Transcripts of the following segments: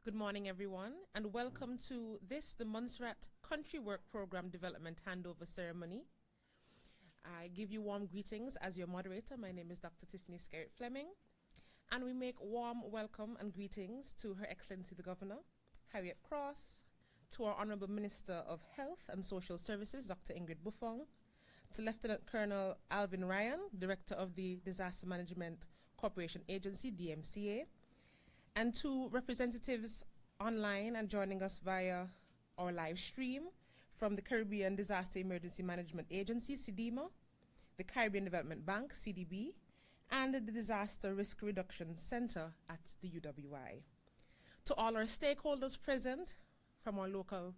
Good morning, everyone, and welcome to the Montserrat Country Work Program Development Handover Ceremony. I give you warm greetings as your moderator. My name is Dr. Tiffany Skerritt Fleming, and we make warm welcome and greetings to Her Excellency the Governor, Harriet Cross, to our Honorable Minister of Health and Social Services, Dr. Ingrid Buffong, to Lieutenant Colonel Alvin Ryan, Director of the Disaster Management Corporation Agency, DMCA, and to representatives online and joining us via our live stream from the Caribbean Disaster Emergency Management Agency, CDMA, the Caribbean Development Bank, CDB, and the Disaster Risk Reduction Center at the UWI. To all our stakeholders present from our local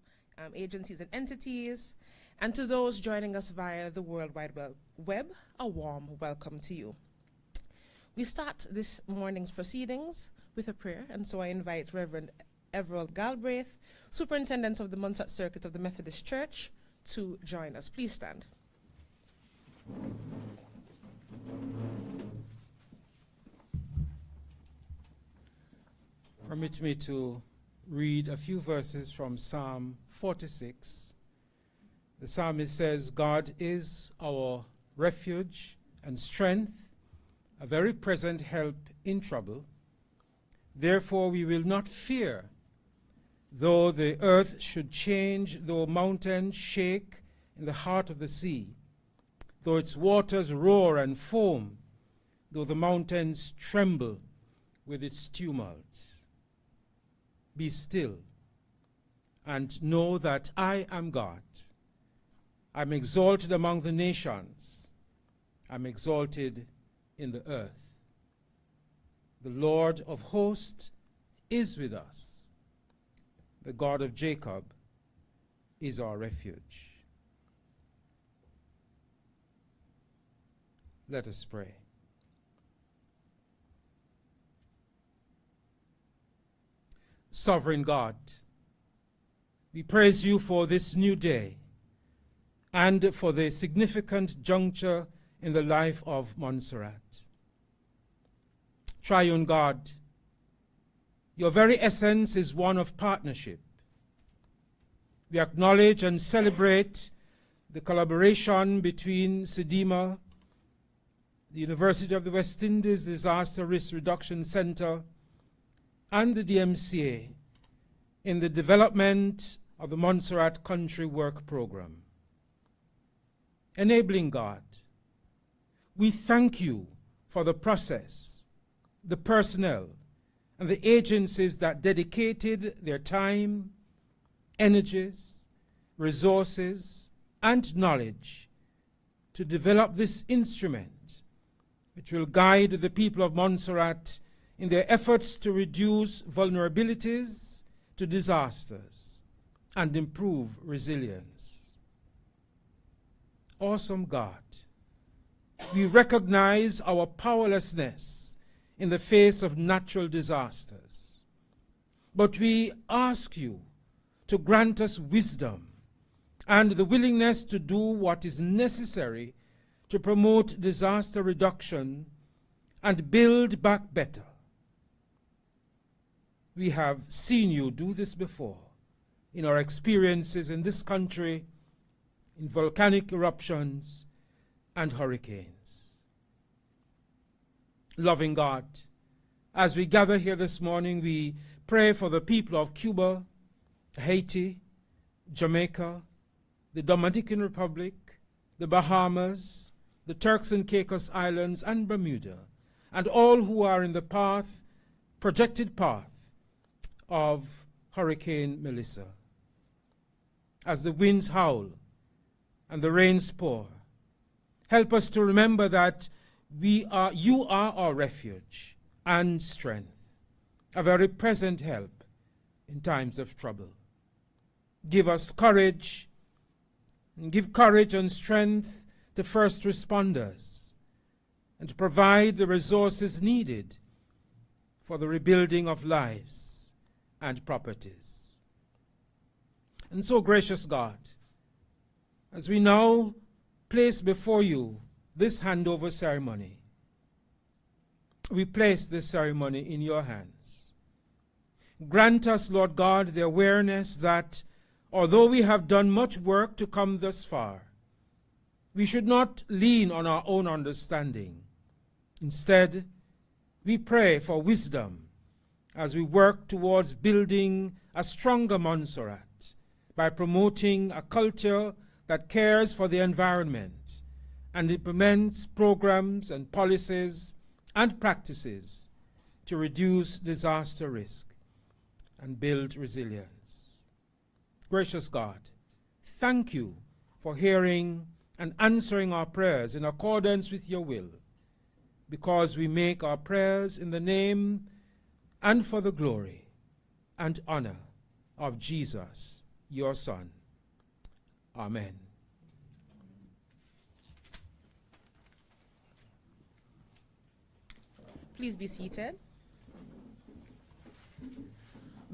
agencies and entities, and to those joining us via the World Wide Web, a warm welcome to you. We start this morning's proceedings with a prayer, and so I invite Reverend Everald Galbraith, Superintendent of the Montserrat Circuit of the Methodist Church, to join us. Please stand. Permit me to read a few verses from Psalm 46. The psalmist says, "God is our refuge and strength, a very present help in trouble. Therefore we will not fear, though the earth should change, though mountains shake in the heart of the sea, though its waters roar and foam, though the mountains tremble with its tumult. Be still and know that I am God. I am exalted among the nations. I am exalted in the earth. The Lord of hosts is with us. The God of Jacob is our refuge." Let us pray. Sovereign God, we praise you for this new day and for the significant juncture in the life of Montserrat. Triune God, your very essence is one of partnership. We acknowledge and celebrate the collaboration between CDMA, the University of the West Indies Disaster Risk Reduction Center, and the DMCA in the development of the Montserrat Country Work Program. Enabling God, we thank you for the process, the personnel, and the agencies that dedicated their time, energies, resources, and knowledge to develop this instrument, which will guide the people of Montserrat in their efforts to reduce vulnerabilities to disasters and improve resilience. Awesome God, we recognize our powerlessness in the face of natural disasters. But we ask you to grant us wisdom and the willingness to do what is necessary to promote disaster reduction and build back better. We have seen you do this before in our experiences in this country, in volcanic eruptions and hurricanes. Loving God, as we gather here this morning, we pray for the people of Cuba, Haiti, Jamaica, the Dominican Republic, the Bahamas, the Turks and Caicos Islands, and Bermuda, and all who are in the projected path of Hurricane Melissa. As the winds howl and the rains pour, help us to remember that you are our refuge and strength, a very present help in times of trouble. Give us courage, and give courage and strength to first responders, and to provide the resources needed for the rebuilding of lives and properties. And so, gracious God, as we now place before you this handover ceremony, we place this ceremony in your hands. Grant us, Lord God, the awareness that although we have done much work to come thus far, we should not lean on our own understanding. Instead, we pray for wisdom as we work towards building a stronger Montserrat by promoting a culture that cares for the environment and implements programs and policies and practices to reduce disaster risk and build resilience. Gracious God, thank you for hearing and answering our prayers in accordance with your will, because we make our prayers in the name and for the glory and honor of Jesus, your Son. Amen. Please be seated.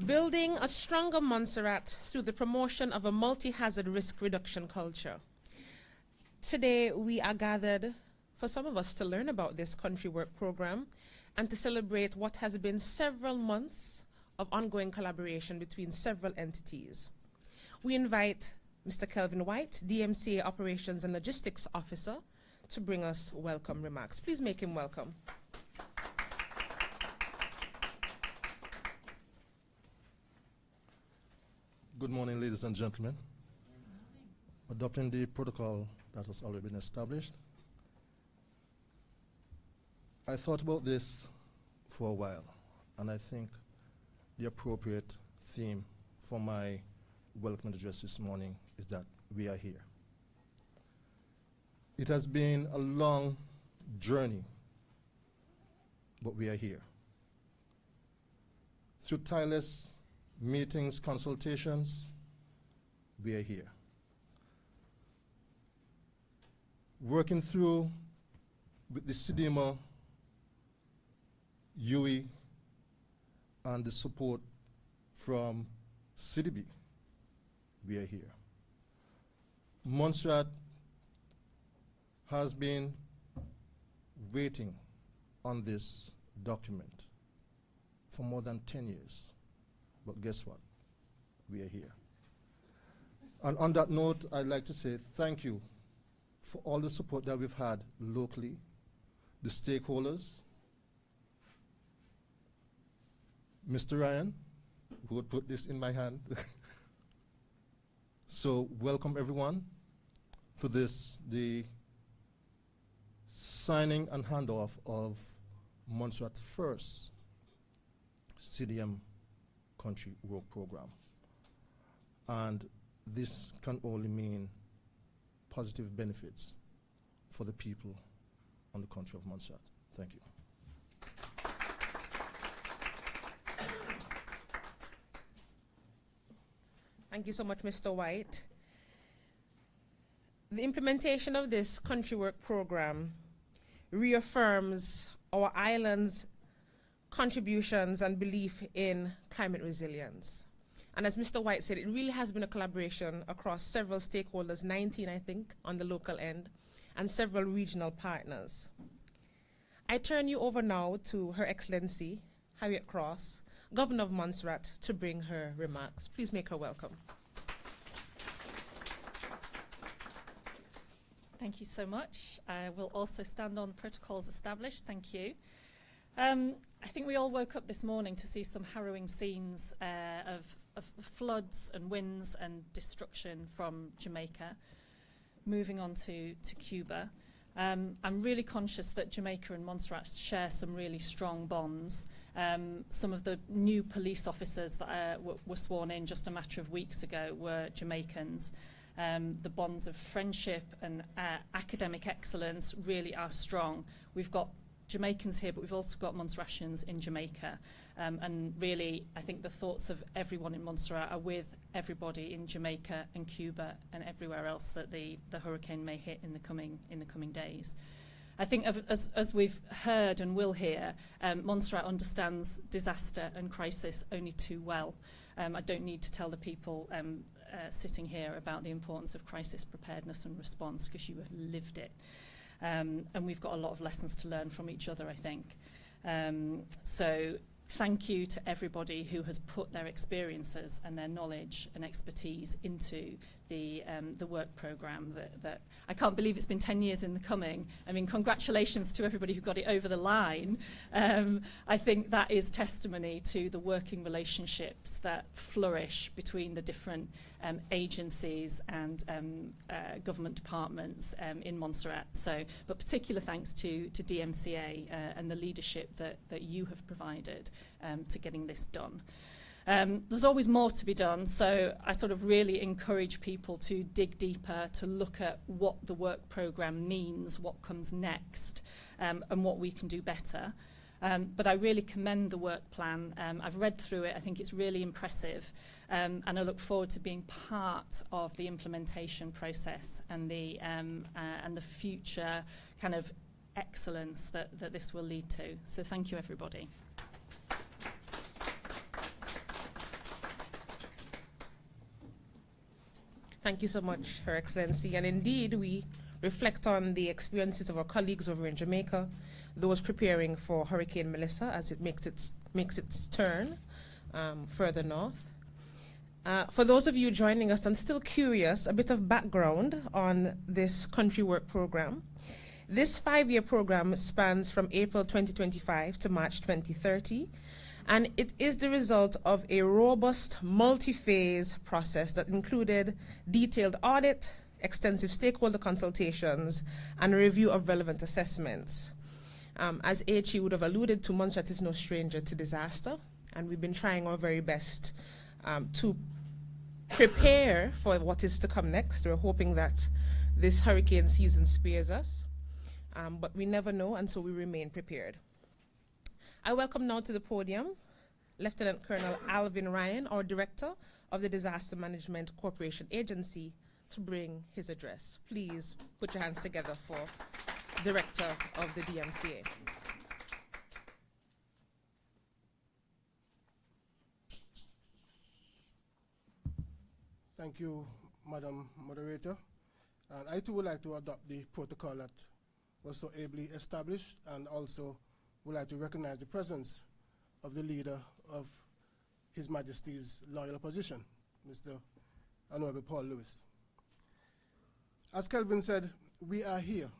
Building a stronger Montserrat through the promotion of a multi-hazard risk reduction culture. Today, we are gathered for some of us to learn about this country work program and to celebrate what has been several months of ongoing collaboration between several entities. We invite Mr. Kelvin White, DMCA Operations and Logistics Officer, to bring us welcome remarks. Please make him welcome. Good morning, ladies and gentlemen. Adopting the protocol that has already been established, I thought about this for a while, and I think the appropriate theme for my welcome address this morning is that we are here. It has been a long journey, but we are here. Through tireless meetings, consultations, we are here. Working through with the CDM, UE, and the support from CDB, we are here. Montserrat has been waiting on this document for more than 10 years. But guess what? We are here. And on that note, I'd like to say thank you for all the support that we've had locally, the stakeholders, Mr. Ryan, who would put this in my hand. So welcome everyone for this, the signing and handoff of Montserrat's first CDM country work program. And this can only mean positive benefits for the people and the country of Montserrat. Thank you. Thank you so much, Mr. White. The implementation of this country work program reaffirms our island's contributions and belief in climate resilience. And as Mr. White said, it really has been a collaboration across several stakeholders, 19, I think, on the local end, and several regional partners. I turn you over now to Her Excellency, Harriet Cross, Governor of Montserrat, to bring her remarks. Please make her welcome. Thank you so much. I will also stand on protocols established. Thank you. I think we all woke up this morning to see some harrowing scenes of floods and winds and destruction from Jamaica, moving on to Cuba. I'm really conscious that Jamaica and Montserrat share some really strong bonds. Some of the new police officers that were sworn in just a matter of weeks ago were Jamaicans. The bonds of friendship and academic excellence really are strong. We've got Jamaicans here, but we've also got Montserratians in Jamaica. And really, I think the thoughts of everyone in Montserrat are with everybody in Jamaica and Cuba and everywhere else that the hurricane may hit in the coming days. I think as we've heard and will hear, Montserrat understands disaster and crisis only too well. I don't need to tell the people sitting here about the importance of crisis preparedness and response, because you have lived it. And we've got a lot of lessons to learn from each other, I think. So thank you to everybody who has put their experiences and their knowledge and expertise into the work programme that I can't believe it's been 10 years in the coming. I mean, congratulations to everybody who got it over the line. I think that is testimony to the working relationships that flourish between the different agencies and government departments in Montserrat. So, but particular thanks to DMCA and the leadership that you have provided to getting this done. There's always more to be done, so I sort of really encourage people to dig deeper, to look at what the work programme means, what comes next, and what we can do better. But I really commend the work plan. I've read through it. I think it's really impressive, and I look forward to being part of the implementation process and the future kind of excellence that this will lead to. So thank you, everybody. Thank you so much, Her Excellency. And indeed, we reflect on the experiences of our colleagues over in Jamaica, those preparing for Hurricane Melissa as it makes its turn further north. For those of you joining us and still curious, a bit of background on this country work program. This 5-year program spans from April 2025 to March 2030. And it is the result of a robust multi-phase process that included detailed audit, extensive stakeholder consultations, and a review of relevant assessments. As HE would have alluded to, Montserrat is no stranger to disaster, and we've been trying our very best to prepare for what is to come next. We're hoping that this hurricane season spares us, but we never know, and so we remain prepared. I welcome now to the podium Lieutenant Colonel Alvin Ryan, our Director of the Disaster Management Corporation Agency, to bring his address. Please put your hands together for Director of the DMCA. Thank you, Madam Moderator. And I too would like to adopt the protocol that was so ably established, and also would like to recognize the presence of the leader of His Majesty's loyal opposition, Mr. Honorable Paul Lewis. As Kelvin said, we are here,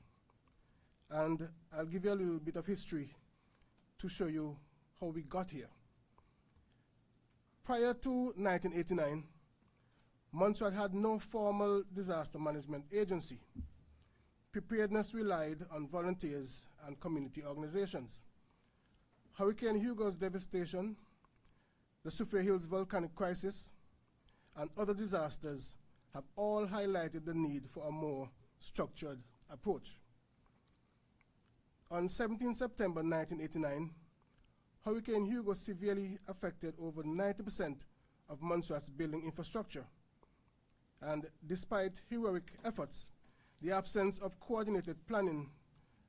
and I'll give you a little bit of history to show you how we got here. Prior to 1989, Montserrat had no formal disaster management agency. Preparedness relied on volunteers and community organizations. Hurricane Hugo's devastation, the Soufriere Hills volcanic crisis, and other disasters have all highlighted the need for a more structured approach. On 17 September 1989, Hurricane Hugo severely affected over 90% of Montserrat's building infrastructure. And despite heroic efforts, the absence of coordinated planning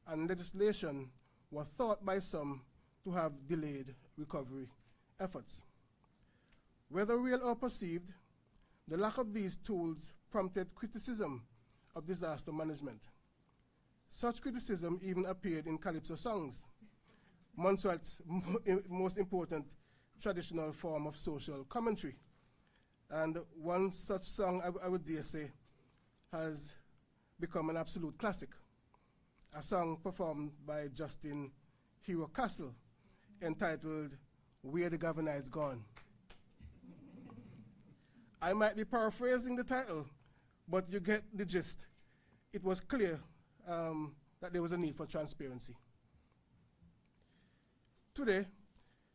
and legislation were thought by some to have delayed recovery efforts. Whether real or perceived, the lack of these tools prompted criticism of disaster management. Such criticism even appeared in calypso songs, Montserrat's most important traditional form of social commentary. And one such song, I would dare say, has become an absolute classic. A song performed by Justin Hero Castle, entitled, "Where the Governor Is Gone." I might be paraphrasing the title, but you get the gist. It was clear that there was a need for transparency. Today,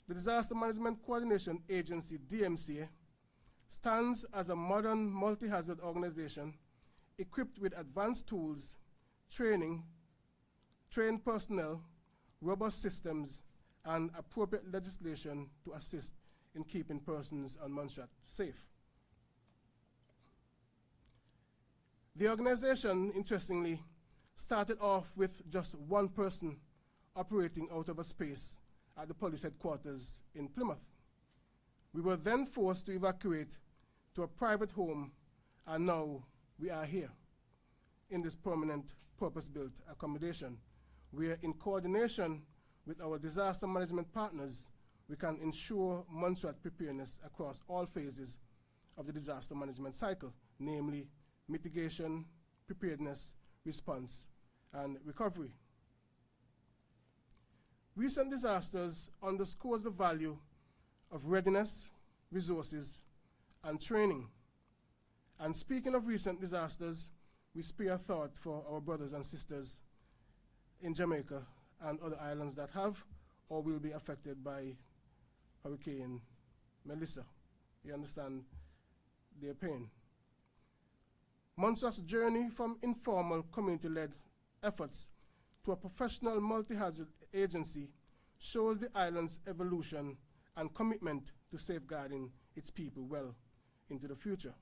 the Disaster Management Coordination Agency, DMCA, stands as a modern multi-hazard organization equipped with advanced tools, training, trained personnel, robust systems, and appropriate legislation to assist in keeping persons on Montserrat safe. The organization, interestingly, started off with just one person operating out of a space at the police headquarters in Plymouth. We were then forced to evacuate to a private home, and now we are here in this permanent purpose-built accommodation, where in coordination with our disaster management partners, we can ensure Montserrat preparedness across all phases of the disaster management cycle, namely mitigation, preparedness, response, and recovery. Recent disasters underscores the value of readiness, resources, and training. And speaking of recent disasters, we spare a thought for our brothers and sisters in Jamaica and other islands that have or will be affected by Hurricane Melissa. You understand their pain. Montserrat's journey from informal community-led efforts to a professional multi-hazard agency shows the island's evolution and commitment to safeguarding its people well into the future.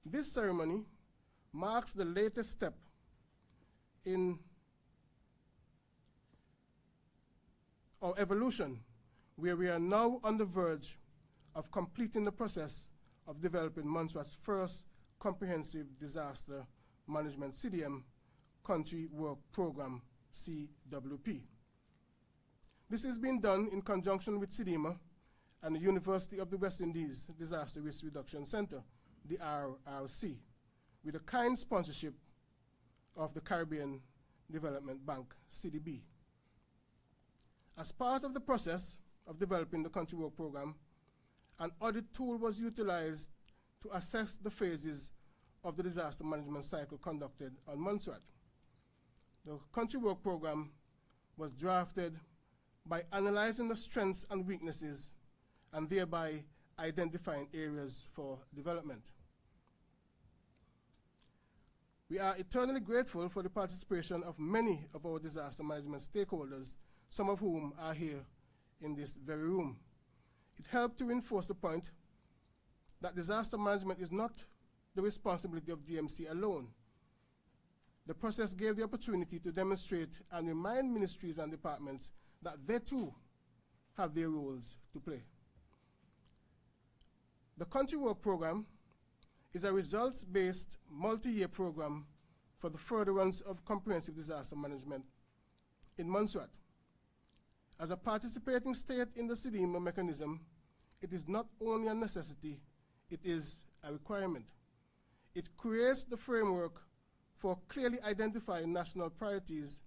This ceremony marks the latest step in our evolution, where we are now on the verge of completing the process of developing Montserrat's first comprehensive disaster management CDM country work program, CWP. This is being done in conjunction with CDMA and the University of the West Indies Disaster Risk Reduction Center, the RRC, with the kind sponsorship of the Caribbean Development Bank, CDB. As part of the process of developing the country work program, an audit tool was utilized to assess the phases of the disaster management cycle conducted on Montserrat. The country work program was drafted by analyzing the strengths and weaknesses and thereby identifying areas for development. We are eternally grateful for the participation of many of our disaster management stakeholders, some of whom are here in this very room. It helped to reinforce the point that disaster management is not the responsibility of DMCA alone. The process gave the opportunity to demonstrate and remind ministries and departments that they too have their roles to play. The Country Work Program is a results-based multi-year program for the furtherance of comprehensive disaster management in Montserrat. As a participating state in the CDMA mechanism, it is not only a necessity, it is a requirement. It creates the framework for clearly identifying national priorities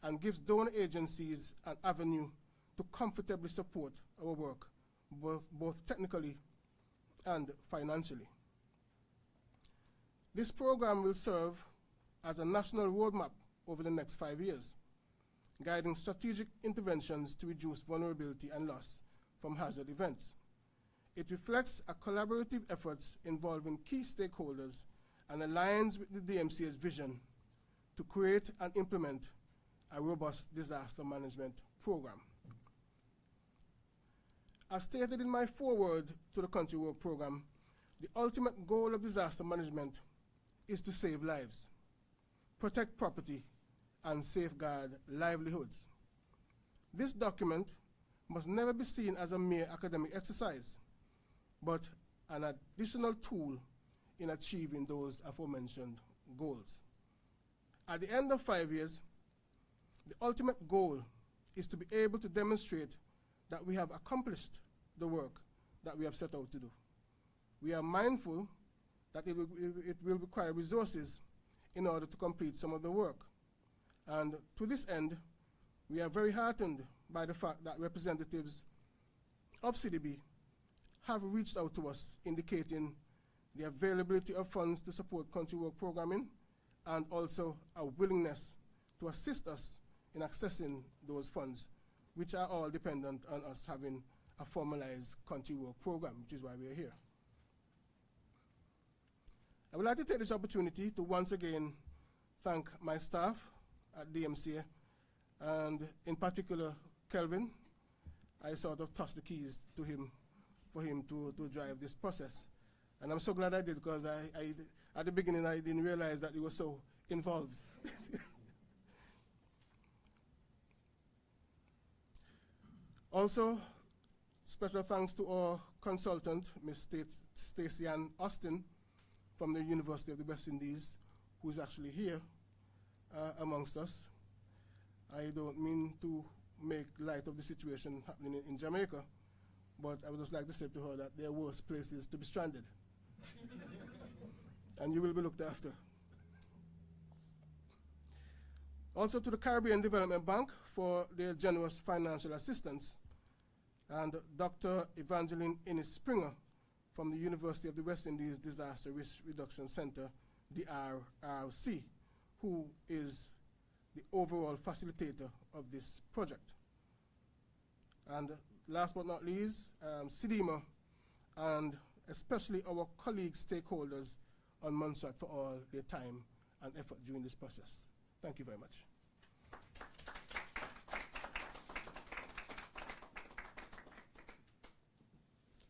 and gives donor agencies an avenue to comfortably support our work, both technically and financially. This program will serve as a national roadmap over the next 5 years, guiding strategic interventions to reduce vulnerability and loss from hazard events. It reflects a collaborative efforts involving key stakeholders and aligns with the DMCA's vision to create and implement a robust disaster management program. As stated in my foreword to the Country Work Program, the ultimate goal of disaster management is to save lives, protect property, and safeguard livelihoods. This document must never be seen as a mere academic exercise, but an additional tool in achieving those aforementioned goals. At the end of 5 years, the ultimate goal is to be able to demonstrate that we have accomplished the work that we have set out to do. We are mindful that it will require resources in order to complete some of the work. And to this end, we are very heartened by the fact that representatives of CDB have reached out to us indicating the availability of funds to support country work programming and also a willingness to assist us in accessing those funds, which are all dependent on us having a formalized country work program, which is why we are here. I would like to take this opportunity to once again thank my staff at DMCA, and in particular, Kelvin. I sort of tossed the keys to him for him to drive this process. And I'm so glad I did, because at the beginning I didn't realize that he was so involved. Also, special thanks to our consultant, Ms. Stacey Ann Austin from the University of the West Indies, who is actually here amongst us. I don't mean to make light of the situation happening in Jamaica, but I would just like to say to her that there are worse places to be stranded. And you will be looked after. Also to the Caribbean Development Bank for their generous financial assistance, and Dr. Evangeline Innes Springer from the University of the West Indies Disaster Risk Reduction Center, the RRC, who is the overall facilitator of this project. And last but not least, CDM, and especially our colleague stakeholders on Montserrat for all their time and effort during this process. Thank you very much.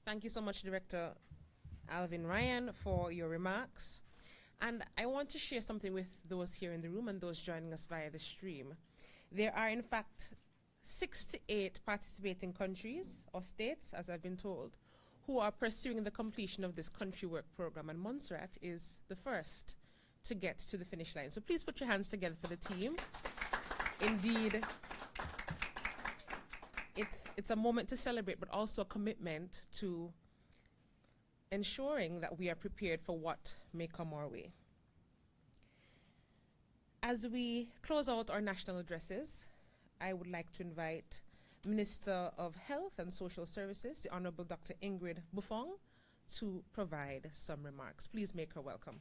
Thank you so much, Director Alvin Ryan, for your remarks. And I want to share something with those here in the room and those joining us via the stream. There are, in fact, 6 to 8 participating countries or states, as I've been told, who are pursuing the completion of this country work program, and Montserrat is the first to get to the finish line. So please put your hands together for the team. Indeed, it's a moment to celebrate, but also a commitment to ensuring that we are prepared for what may come our way. As we close out our national addresses, I would like to invite Minister of Health and Social Services, the Honorable Dr. Ingrid Buffong, to provide some remarks. Please make her welcome.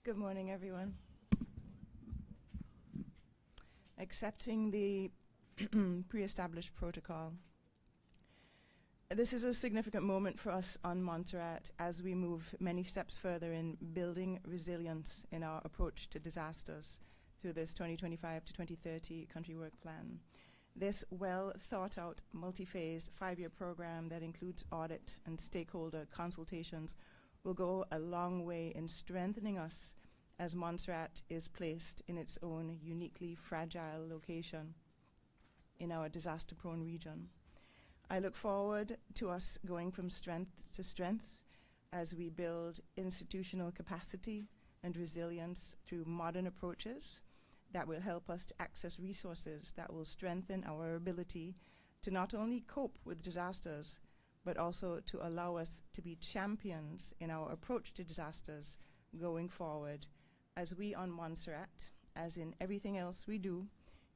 Good morning, everyone. Accepting the pre-established protocol. This is a significant moment for us on Montserrat as we move many steps further in building resilience in our approach to disasters through this 2025 to 2030 country work plan. This well thought out multi-phase 5-year program that includes audit and stakeholder consultations will go a long way in strengthening us as Montserrat is placed in its own uniquely fragile location in our disaster-prone region. I look forward to us going from strength to strength as we build institutional capacity and resilience through modern approaches that will help us to access resources that will strengthen our ability to not only cope with disasters, but also to allow us to be champions in our approach to disasters going forward as we on Montserrat, as in everything else we do,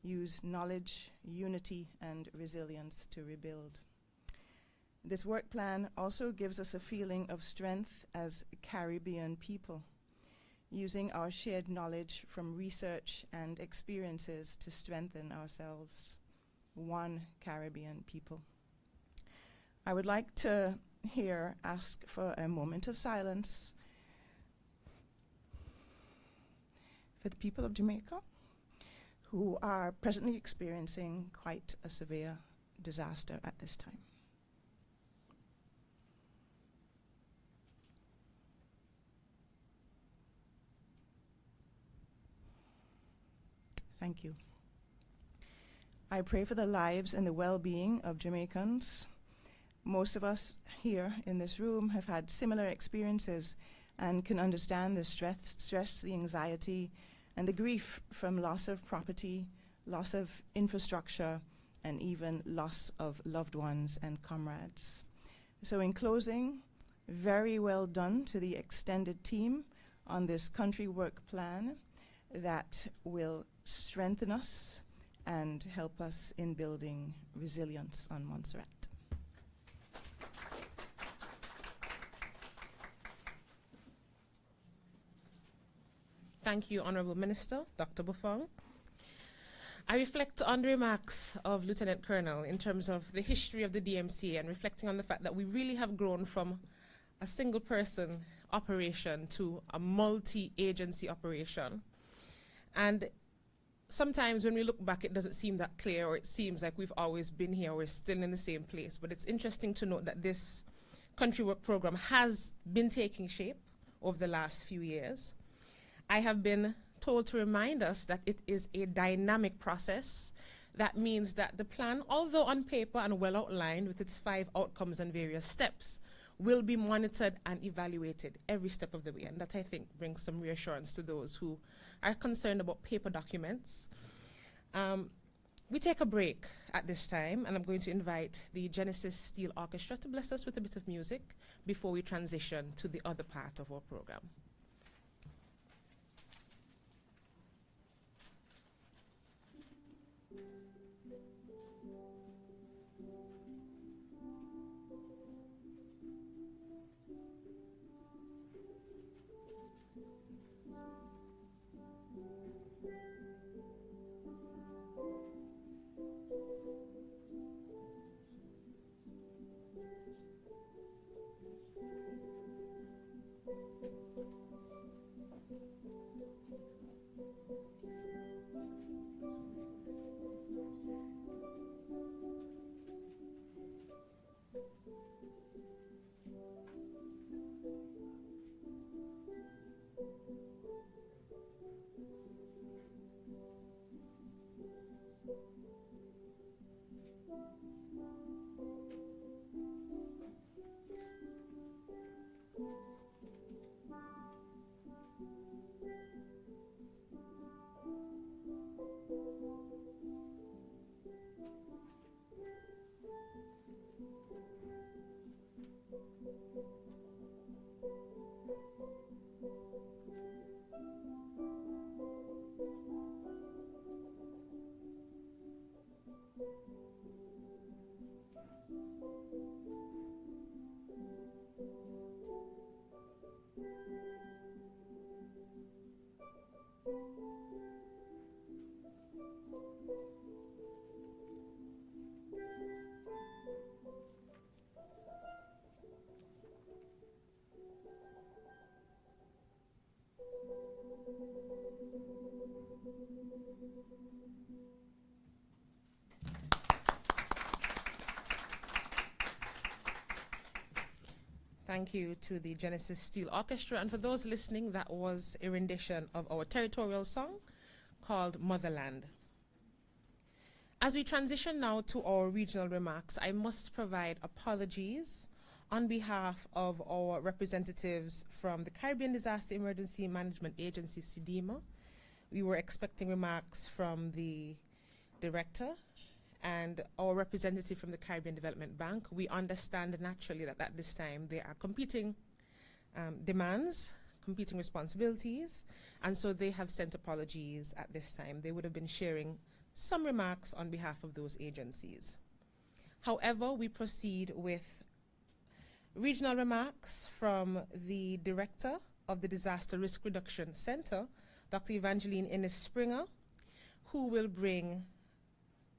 use knowledge, unity, and resilience to rebuild. This work plan also gives us a feeling of strength as Caribbean people, using our shared knowledge from research and experiences to strengthen ourselves, one Caribbean people. I would like to here ask for a moment of silence for the people of Jamaica who are presently experiencing quite a severe disaster at this time. Thank you. I pray for the lives and the well-being of Jamaicans. Most of us here in this room have had similar experiences and can understand the stress, the anxiety, and the grief from loss of property, loss of infrastructure, and even loss of loved ones and comrades. So in closing, very well done to the extended team on this country work plan that will strengthen us and help us in building resilience on Montserrat. Thank you, Honourable Minister, Dr. Buffong. I reflect on the remarks of Lieutenant Colonel in terms of the history of the DMCA and reflecting on the fact that we really have grown from a single person operation to a multi-agency operation. And sometimes when we look back, it doesn't seem that clear, or it seems like we've always been here, we're still in the same place. But it's interesting to note that this country work program has been taking shape over the last few years. I have been told to remind us that it is a dynamic process. That means that the plan, although on paper and well outlined with its 5 outcomes and various steps, will be monitored and evaluated every step of the way. And that, I think, brings some reassurance to those who are concerned about paper documents. We take a break at this time, and I'm going to invite the Genesis Steel Orchestra to bless us with a bit of music before we transition to the other part of our program. Thank you to the Genesis Steel Orchestra. And for those listening, that was a rendition of our territorial song called Motherland. As we transition now to our regional remarks, I must provide apologies on behalf of our representatives from the Caribbean Disaster Emergency Management Agency, CDM. We were expecting remarks from the director and our representative from the Caribbean Development Bank. We understand naturally that at this time there are competing demands, competing responsibilities, and so they have sent apologies at this time. They would have been sharing some remarks on behalf of those agencies. However, we proceed with regional remarks from the director of the Disaster Risk Reduction Center, Dr. Evangeline Innes-Springer, who will bring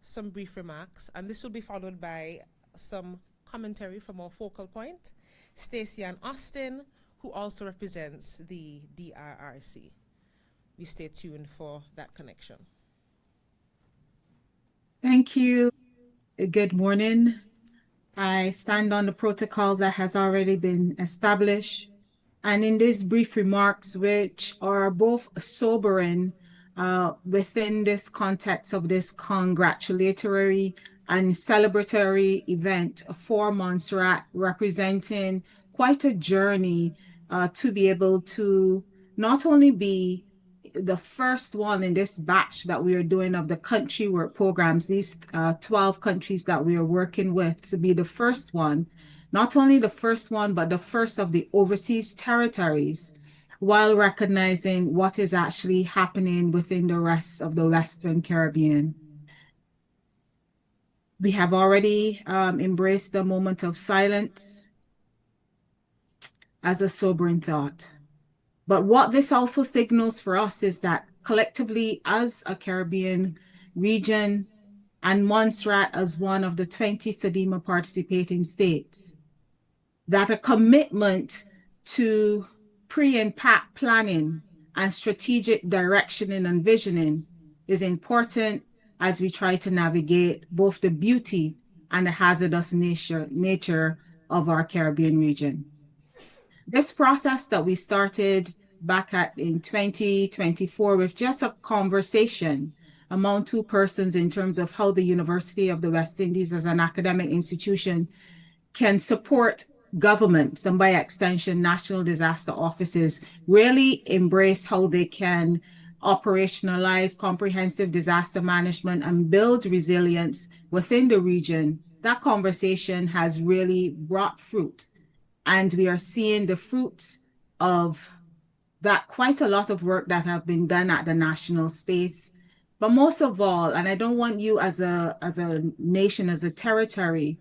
some brief remarks, and this will be followed by some commentary from our focal point, Stacey Ann Austin, who also represents the DRRC. We stay tuned for that connection. Thank you. Good morning. I stand on the protocol that has already been established, and in these brief remarks, which are both sobering within this context of this congratulatory and celebratory event for Montserrat, representing quite a journey to be able to not only be the first one in this batch that we are doing of the country work programs, these 12 countries that we are working with, to be the first one, not only the first one, but the first of the overseas territories, while recognizing what is actually happening within the rest of the Western Caribbean. We have already embraced the moment of silence as a sobering thought. But what this also signals for us is that collectively as a Caribbean region and Montserrat as one of the 20 CDM participating states, that a commitment to pre-impact planning and strategic directioning and visioning is important as we try to navigate both the beauty and the hazardous nature of our Caribbean region. This process that we started back in 2024 with just a conversation among two persons in terms of how the University of the West Indies as an academic institution can support governments and by extension, national disaster offices really embrace how they can operationalize comprehensive disaster management and build resilience within the region, that conversation has really brought fruit. And we are seeing the fruits of that quite a lot of work that have been done at the national space. But most of all, and I don't want you as a nation, as a territory,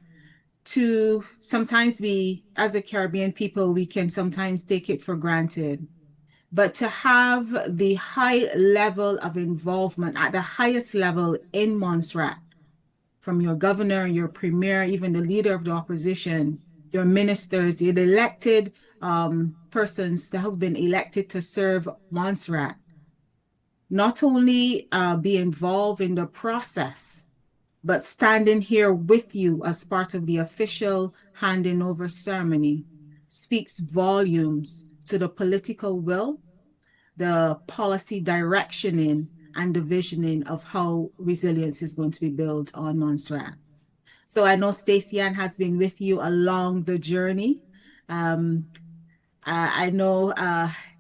to sometimes be, as a Caribbean people, we can sometimes take it for granted. But to have the high level of involvement at the highest level in Montserrat, from your governor, your premier, even the leader of the opposition, your ministers, the elected persons that have been elected to serve Montserrat, not only be involved in the process, but standing here with you as part of the official handing over ceremony speaks volumes to the political will, the policy directioning, and the visioning of how resilience is going to be built on Montserrat. So I know Stacey Ann has been with you along the journey. I know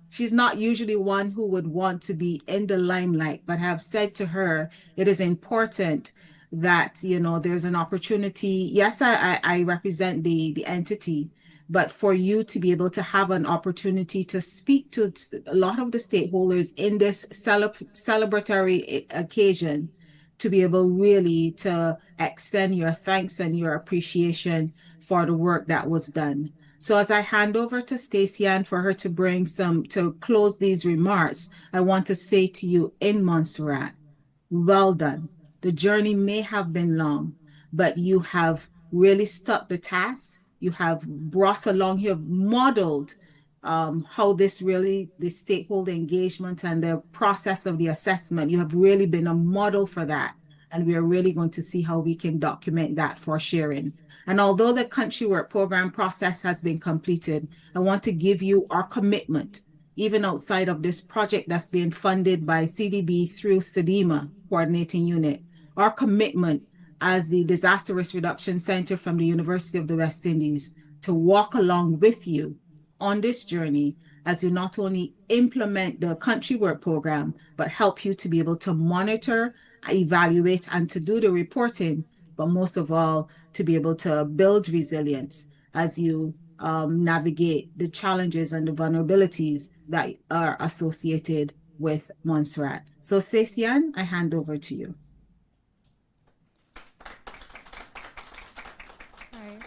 she's not usually one who would want to be in the limelight, but have said to her, it is important that, you know, there's an opportunity. Yes, I represent the entity, but for you to be able to have an opportunity to speak to a lot of the stakeholders in this celebratory occasion, to be able really to extend your thanks and your appreciation for the work that was done. So as I hand over to Stacey Ann for her to bring to close these remarks, I want to say to you in Montserrat, well done. The journey may have been long, but you have really stuck the task. You have brought along, you have modeled how the stakeholder engagement and the process of the assessment, you have really been a model for that. And we are really going to see how we can document that for sharing. And although the country work program process has been completed, I want to give you our commitment, even outside of this project that's being funded by CDB through SEDEMA coordinating unit, our commitment as the Disaster Risk Reduction Center from the University of the West Indies to walk along with you on this journey as you not only implement the country work program, but help you to be able to monitor, evaluate, and to do the reporting, but most of all, to be able to build resilience as you navigate the challenges and the vulnerabilities that are associated with Montserrat. So Stacey Ann, I hand over to you.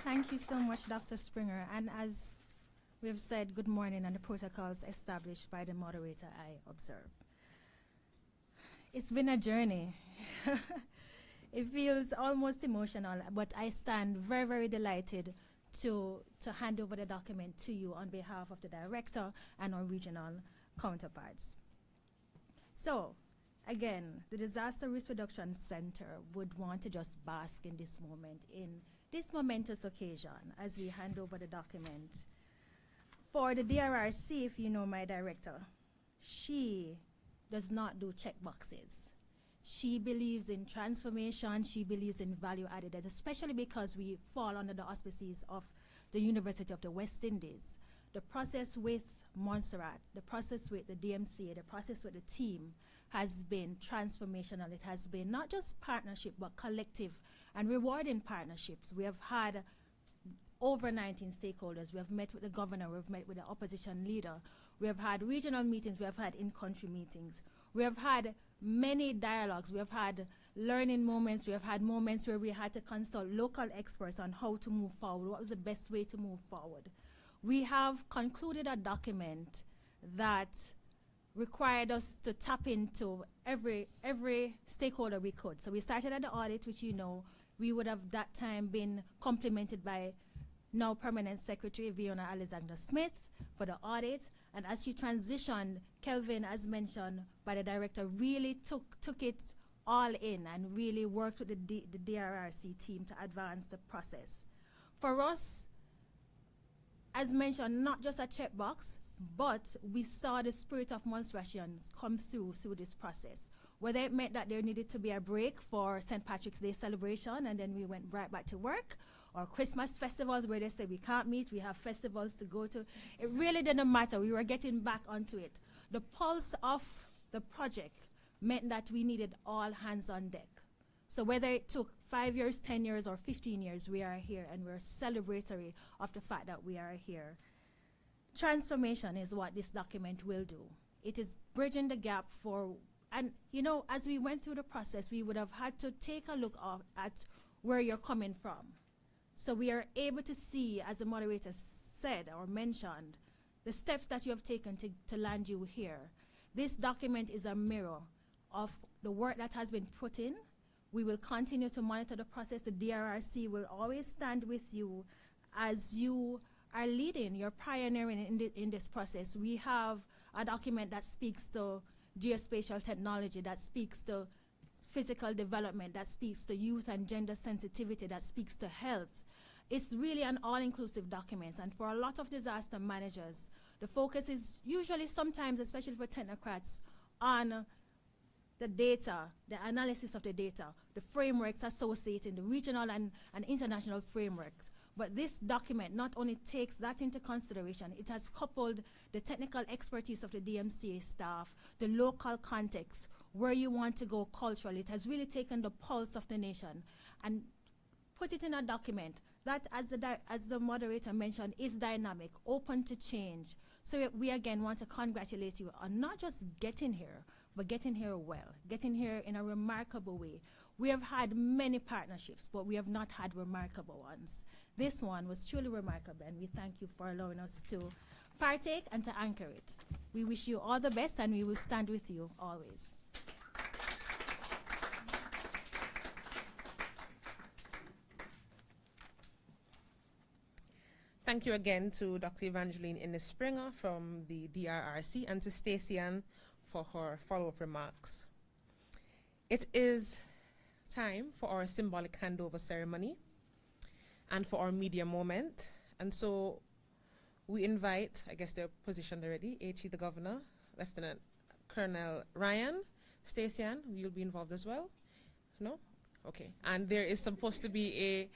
Thank you so much, Dr. Springer. And as we've said, good morning, and the protocols established by the moderator I observe. It's been a journey. It feels almost emotional, but I stand very, very delighted to hand over the document to you on behalf of the director and our regional counterparts. So, again, the Disaster Risk Reduction Center would want to just bask in this moment, in this momentous occasion, as we hand over the document. For the DRRC, if you know my director, she does not do check boxes. She believes in transformation, she believes in value added, especially because we fall under the auspices of the University of the West Indies. The process with Montserrat, the process with the DMCA, the process with the team has been transformational. It has been not just partnership, but collective and rewarding partnerships. We have had over 19 stakeholders. We have met with the governor, we have met with the opposition leader. We have had regional meetings, we have had in-country meetings. We have had many dialogues, we have had learning moments, we have had moments where we had to consult local experts on how to move forward, what was the best way to move forward. We have concluded a document that required us to tap into every stakeholder we could. So we started at the audit, which you know, we would have that time been complemented by now Permanent Secretary Fiona Alexander Smith for the audit. And as she transitioned, Kelvin, as mentioned by the director, really took it all in and really worked with the DRRC team to advance the process. For us, as mentioned, not just a checkbox, but we saw the spirit of Montserratians come through this process. Whether it meant that there needed to be a break for St. Patrick's Day celebration and then we went right back to work, or Christmas festivals where they say we can't meet, we have festivals to go to. It really didn't matter. We were getting back onto it. The pulse of the project meant that we needed all hands on deck. So whether it took 5 years, 10 years, or 15 years, we are here, and we're celebratory of the fact that we are here. Transformation is what this document will do. It is bridging the gap for, and you know, as we went through the process, we would have had to take a look at where you're coming from. So we are able to see, as the moderator said or mentioned, the steps that you have taken to land you here. This document is a mirror of the work that has been put in. We will continue to monitor the process. The DRRC will always stand with you as you are leading, you're pioneering in this process. We have a document that speaks to geospatial technology, that speaks to physical development, that speaks to youth and gender sensitivity, that speaks to health. It's really an all-inclusive document, and for a lot of disaster managers, the focus is usually sometimes, especially for technocrats, on the data, the analysis of the data, the frameworks associated, the regional and international frameworks. But this document not only takes that into consideration, it has coupled the technical expertise of the DMCA staff, the local context, where you want to go culturally. It has really taken the pulse of the nation and put it in a document that, as the moderator mentioned, is dynamic, open to change. So we again want to congratulate you on not just getting here, but getting here well, getting here in a remarkable way. We have had many partnerships, but we have not had remarkable ones. This one was truly remarkable, and we thank you for allowing us to partake and to anchor it. We wish you all the best, and we will stand with you always. Thank you again to Dr. Evangeline Innes Springer from the DRRC and to Stacey Ann for her follow-up remarks. It is time for our symbolic handover ceremony and for our media moment. And so we invite, I guess they're positioned already, HE the Governor, Lieutenant Colonel Ryan, Stacey Ann, you'll be involved as well? No? Okay. And there is supposed to be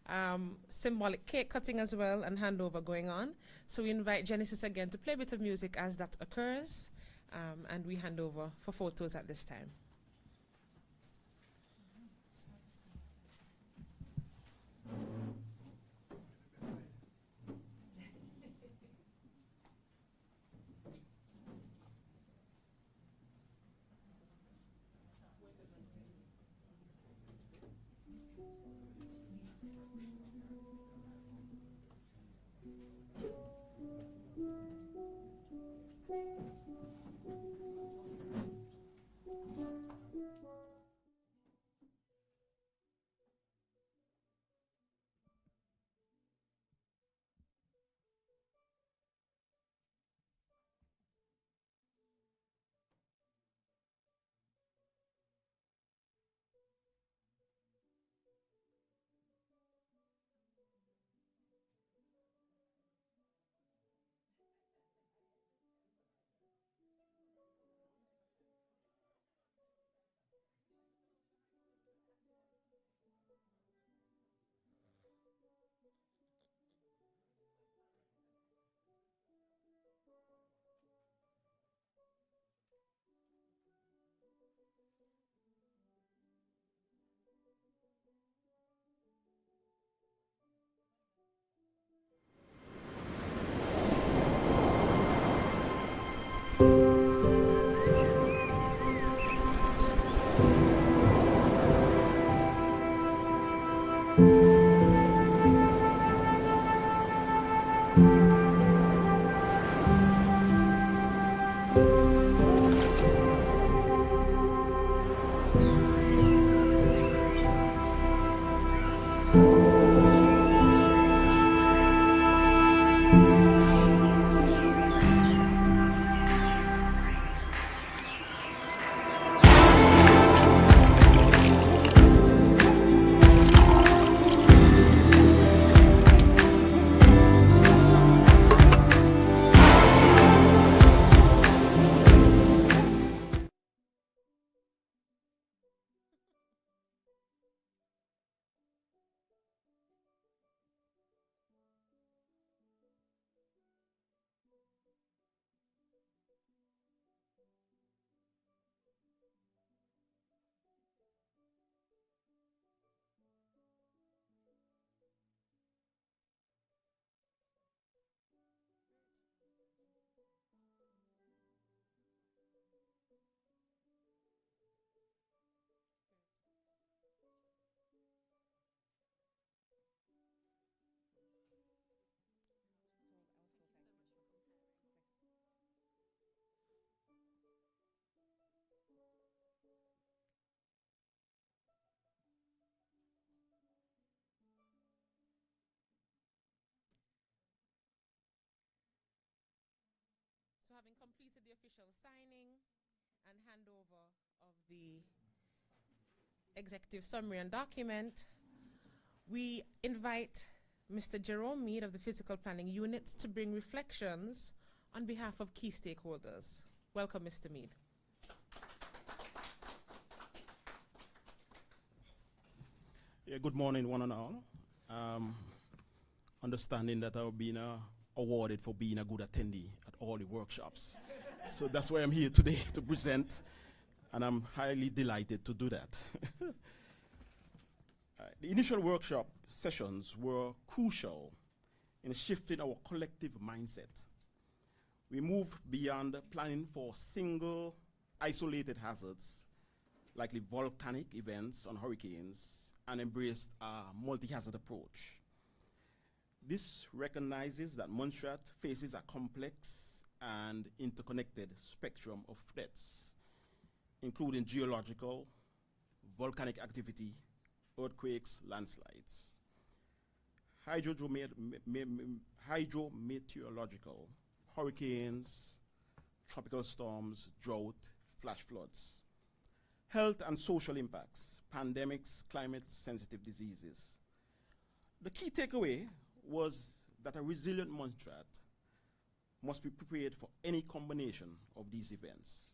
a symbolic cake cutting as well and handover going on. So we invite Genesis again to play a bit of music as that occurs, and we hand over for photos at this time. official signing and handover of the executive summary and document, we invite Mr. Jerome Mead of the Physical Planning Unit to bring reflections on behalf of key stakeholders. Welcome, Mr. Mead. Yeah, good morning, one and all. Understanding that I've been awarded for being a good attendee at all the workshops. So that's why I'm here today to present, and I'm highly delighted to do that. The initial workshop sessions were crucial in shifting our collective mindset. We moved beyond planning for single, isolated hazards, like the volcanic events on hurricanes, and embraced a multi-hazard approach. This recognizes that Montserrat faces a complex and interconnected spectrum of threats, including geological, volcanic activity, earthquakes, landslides, hydrometeorological, hurricanes, tropical storms, drought, flash floods, health and social impacts, pandemics, climate-sensitive diseases. The key takeaway was that a resilient Montserrat must be prepared for any combination of these events.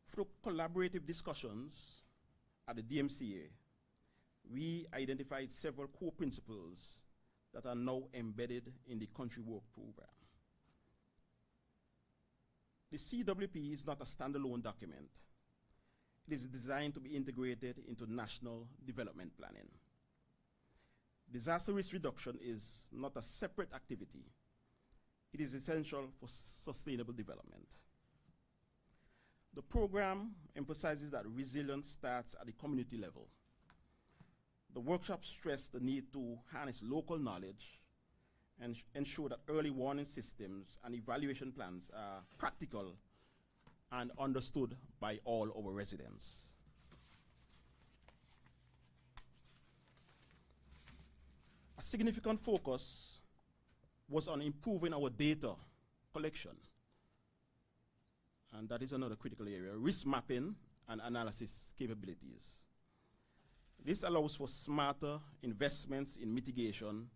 Through collaborative discussions at the DMCA, we identified several core principles that are now embedded in the country work program. The CWP is not a standalone document. It is designed to be integrated into national development planning. Disaster risk reduction is not a separate activity. It is essential for sustainable development. The program emphasizes that resilience starts at the community level. The workshop stressed the need to harness local knowledge and ensure that early warning systems and evaluation plans are practical and understood by all our residents. A significant focus was on improving our data collection. And that is another critical area, risk mapping and analysis capabilities. This allows for smarter investments in mitigation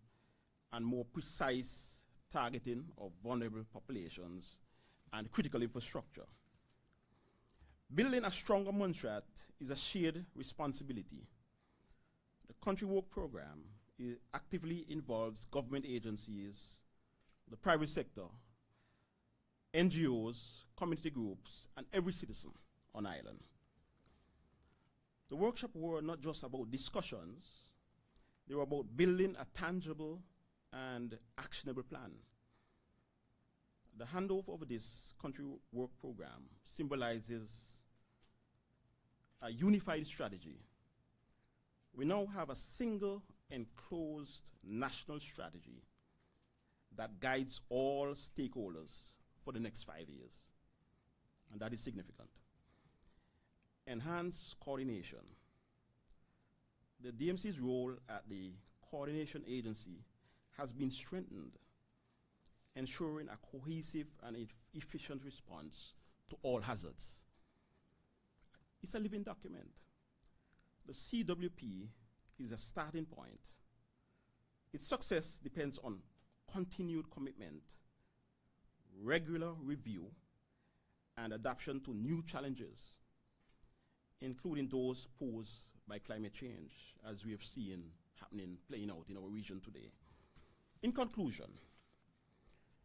and more precise targeting of vulnerable populations and critical infrastructure. Building a stronger Montserrat is a shared responsibility. The Country Work Program actively involves government agencies, the private sector, NGOs, community groups, and every citizen on island. The workshop were not just about discussions, they were about building a tangible and actionable plan. The handover of this country work program symbolizes a unified strategy. We now have a single enclosed national strategy that guides all stakeholders for the next 5 years, and that is significant. Enhanced coordination. The DMC's role at the coordination agency has been strengthened, ensuring a cohesive and efficient response to all hazards. It's a living document. The CWP is a starting point. Its success depends on continued commitment, regular review, and adaptation to new challenges, including those posed by climate change, as we have seen playing out in our region today. In conclusion,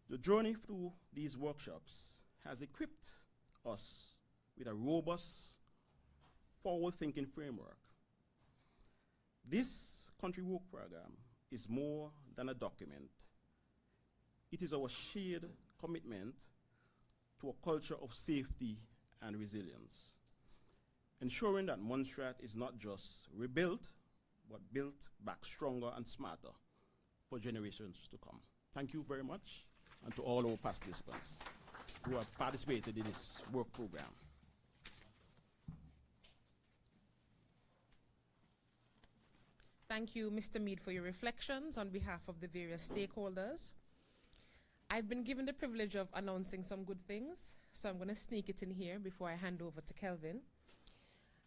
the journey through these workshops has equipped us with a robust, forward-thinking framework. This country work program is more than a document. It is our shared commitment to a culture of safety and resilience, ensuring that Montserrat is not just rebuilt, but built back stronger and smarter for generations to come. Thank you very much, and to all our participants who have participated in this work program. Thank you, Mr. Mead, for your reflections on behalf of the various stakeholders. I've been given the privilege of announcing some good things, so I'm going to sneak it in here before I hand over to Kelvin.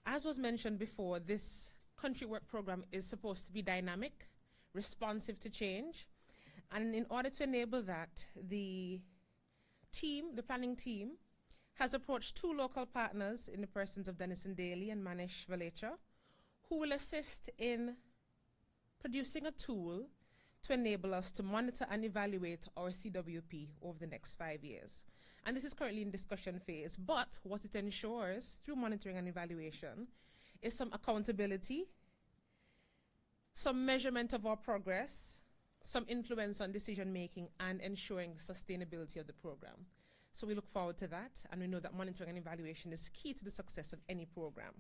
As was mentioned before, this country work program is supposed to be dynamic, responsive to change, and in order to enable that, the planning team, has approached 2 local partners in the persons of Denison Daly and Manish Valecha, who will assist in producing a tool to enable us to monitor and evaluate our CWP over the next 5 years. And this is currently in discussion phase, but what it ensures through monitoring and evaluation is some accountability, some measurement of our progress, some influence on decision making, and ensuring the sustainability of the program. So we look forward to that, and we know that monitoring and evaluation is key to the success of any program.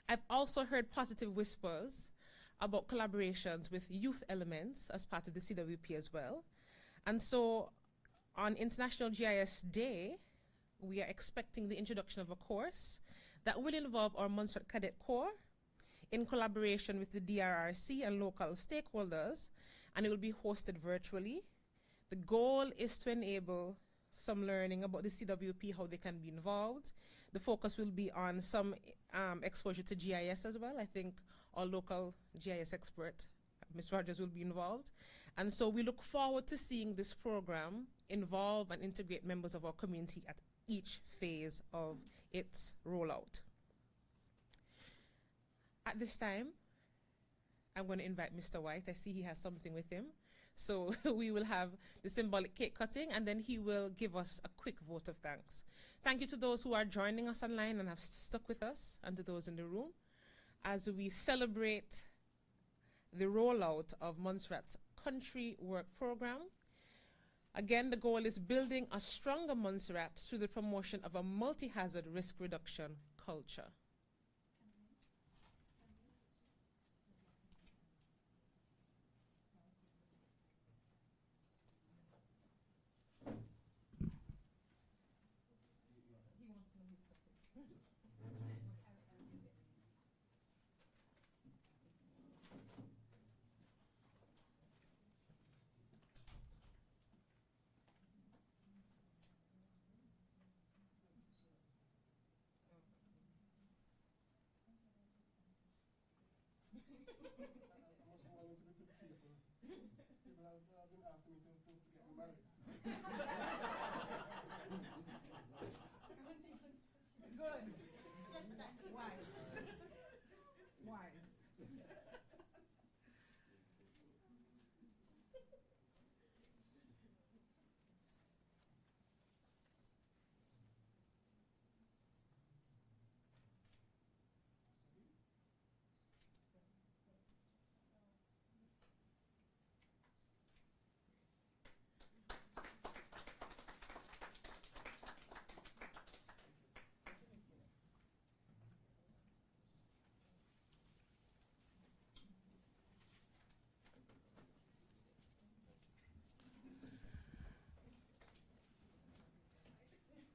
I've also heard positive whispers about collaborations with youth elements as part of the CWP as well. And so on International GIS Day, we are expecting the introduction of a course that will involve our Montserrat Cadet Corps in collaboration with the DRRC and local stakeholders, and it will be hosted virtually. The goal is to enable some learning about the CWP, how they can be involved. The focus will be on some exposure to GIS as well. I think our local GIS expert, Ms. Rogers, will be involved. And so we look forward to seeing this program involve and integrate members of our community at each phase of its rollout. At this time, I'm going to invite Mr. White. I see he has something with him. So we will have the symbolic cake cutting, and then he will give us a quick vote of thanks. Thank you to those who are joining us online and have stuck with us, and to those in the room, as we celebrate the rollout of Montserrat's Country Work Program. Again, the goal is building a stronger Montserrat through the promotion of a multi-hazard risk reduction culture.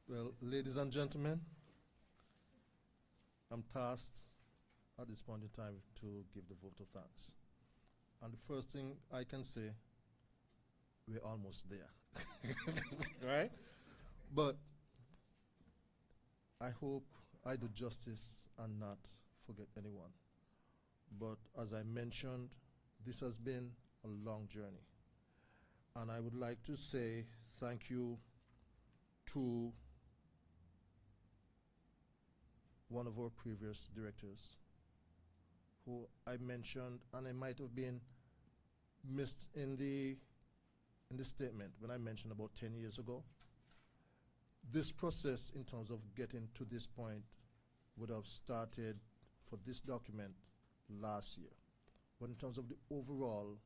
Well, ladies and gentlemen, I'm tasked at this point in time to give the vote of thanks. And the first thing I can say, we're almost there, right? But I hope I do justice and not forget anyone. But as I mentioned, this has been a long journey. And I would like to say thank you to one of our previous directors, who I mentioned, and I might have been missed in the statement when I mentioned about 10 years ago. This process, in terms of getting to this point, would have started for this document last year. But in terms of the overall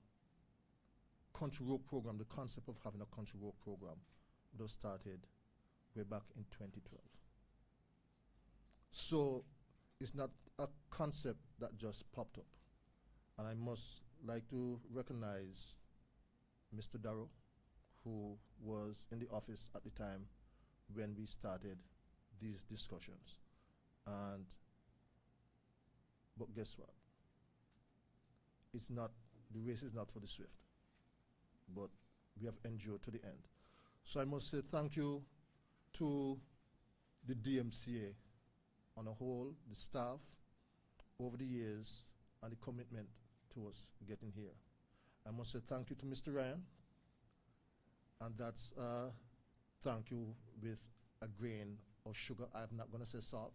country road program, the concept of having a country road program would have started way back in 2012. So it's not a concept that just popped up. And I must like to recognize Mr. Darrow, who was in the office at the time when we started these discussions. But guess what? It's not, the race is not for the swift, but we have endured to the end. So I must say thank you to the DMCA on a whole, the staff, over the years, and the commitment to us getting here. I must say thank you to Mr. Ryan, and that's thank you with a grain of sugar. I'm not gonna say salt,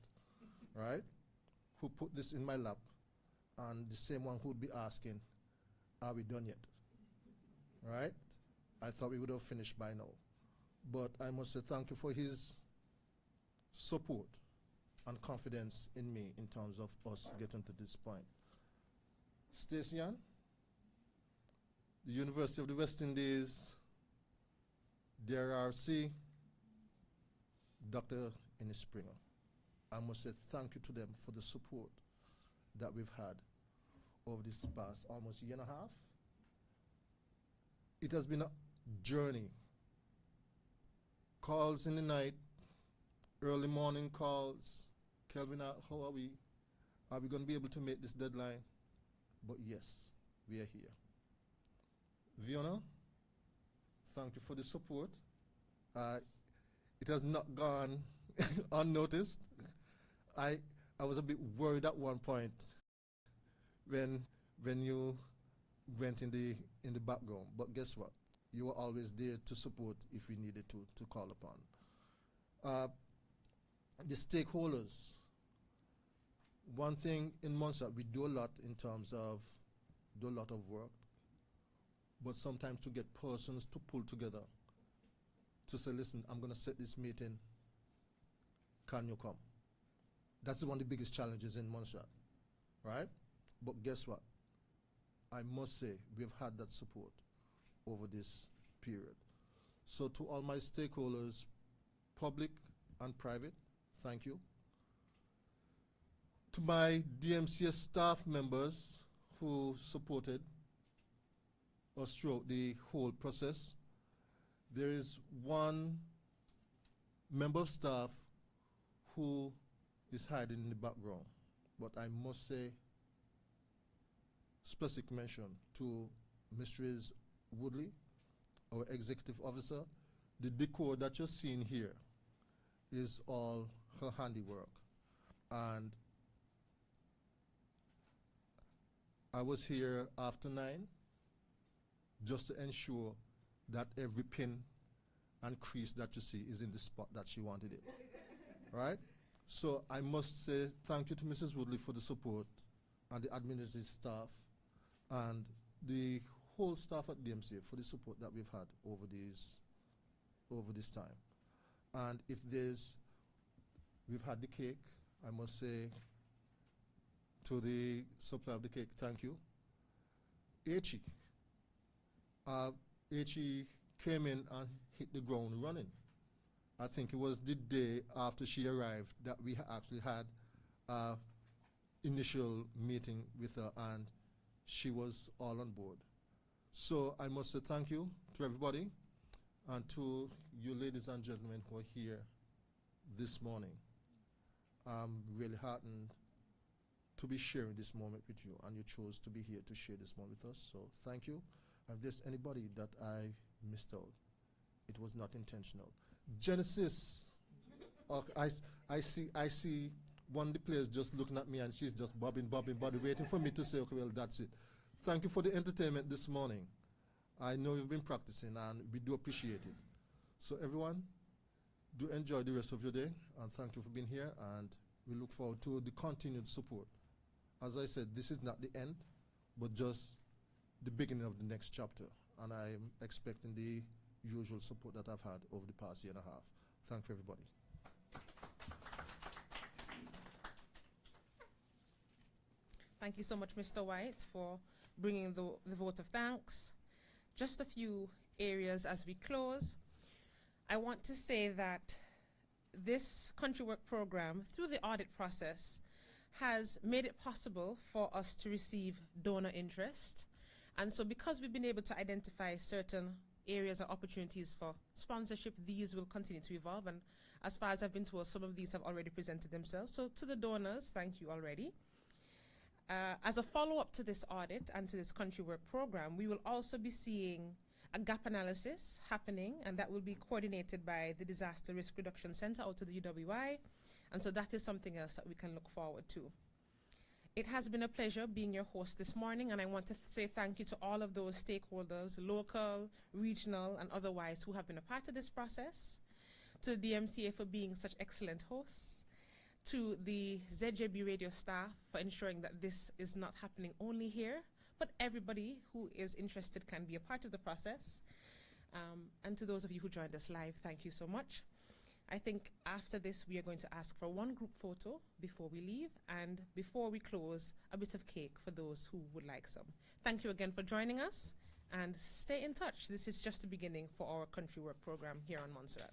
right? Who put this in my lap, and the same one who'd be asking, are we done yet? Right? I thought we would have finished by now. But I must say thank you for his support and confidence in me in terms of us getting to this point. Stacey Ann, the University of the West Indies, DRRC, Dr. Innes Springer. I must say thank you to them for the support that we've had over this past almost year and a half. It has been a journey. Calls in the night, early morning calls. Kelvin, how are we? Are we going to be able to make this deadline? But yes, we are here. Fiona, thank you for the support. It has not gone unnoticed. I was a bit worried at one point when you went in the background, but guess what? You were always there to support if we needed to call upon. The stakeholders. One thing in Montserrat, we do a lot in terms of do a lot of work, but sometimes to get persons to pull together to say, listen, I'm going to set this meeting, can you come? That's one of the biggest challenges in Montserrat, right? But guess what? I must say, we've had that support over this period. So to all my stakeholders, public and private, thank you. To my DMCA staff members who supported us throughout the whole process, there is one member of staff who is hiding in the background, but I must say specific mention to Mrs. Woodley, our executive officer. The decor that you're seeing here is all her handiwork. And I was here after 9 just to ensure that every pin and crease that you see is in the spot that she wanted it. Right? So I must say thank you to Mrs. Woodley for the support and the administrative staff and the whole staff at DMCA for the support that we've had over this time. And if we've had the cake, I must say to the supplier of the cake, thank you. H.E. H.E. came in and hit the ground running. I think it was the day after she arrived that we actually had an initial meeting with her, and she was all on board. So I must say thank you to everybody and to you ladies and gentlemen who are here this morning. I'm really heartened to be sharing this moment with you, and you chose to be here to share this moment with us. So thank you. If there's anybody that I missed out, it was not intentional. Genesis, I see one of the players just looking at me, and she's just bobbing, waiting for me to say, okay, well, that's it. Thank you for the entertainment this morning. I know you've been practicing, and we do appreciate it. So everyone, do enjoy the rest of your day, and thank you for being here, and we look forward to the continued support. As I said, this is not the end, but just the beginning of the next chapter, and I'm expecting the usual support that I've had over the past year and a half. Thank you, everybody. Thank you so much, Mr. White, for bringing the vote of thanks. Just a few areas as we close. I want to say that this country work program, through the audit process, has made it possible for us to receive donor interest. And so because we've been able to identify certain areas or opportunities for sponsorship, these will continue to evolve. And as far as I've been told, some of these have already presented themselves. So to the donors, thank you already. As a follow-up to this audit and to this country work program, we will also be seeing a gap analysis happening, and that will be coordinated by the Disaster Risk Reduction Center out of the UWI. And so that is something else that we can look forward to. It has been a pleasure being your host this morning, and I want to say thank you to all of those stakeholders, local, regional, and otherwise, who have been a part of this process, to the DMCA for being such excellent hosts, to the ZJB radio staff for ensuring that this is not happening only here, but everybody who is interested can be a part of the process. And to those of you who joined us live, thank you so much. I think after this, we are going to ask for one group photo before we leave, and before we close, a bit of cake for those who would like some. Thank you again for joining us, and stay in touch. This is just the beginning for our country work program here on Montserrat.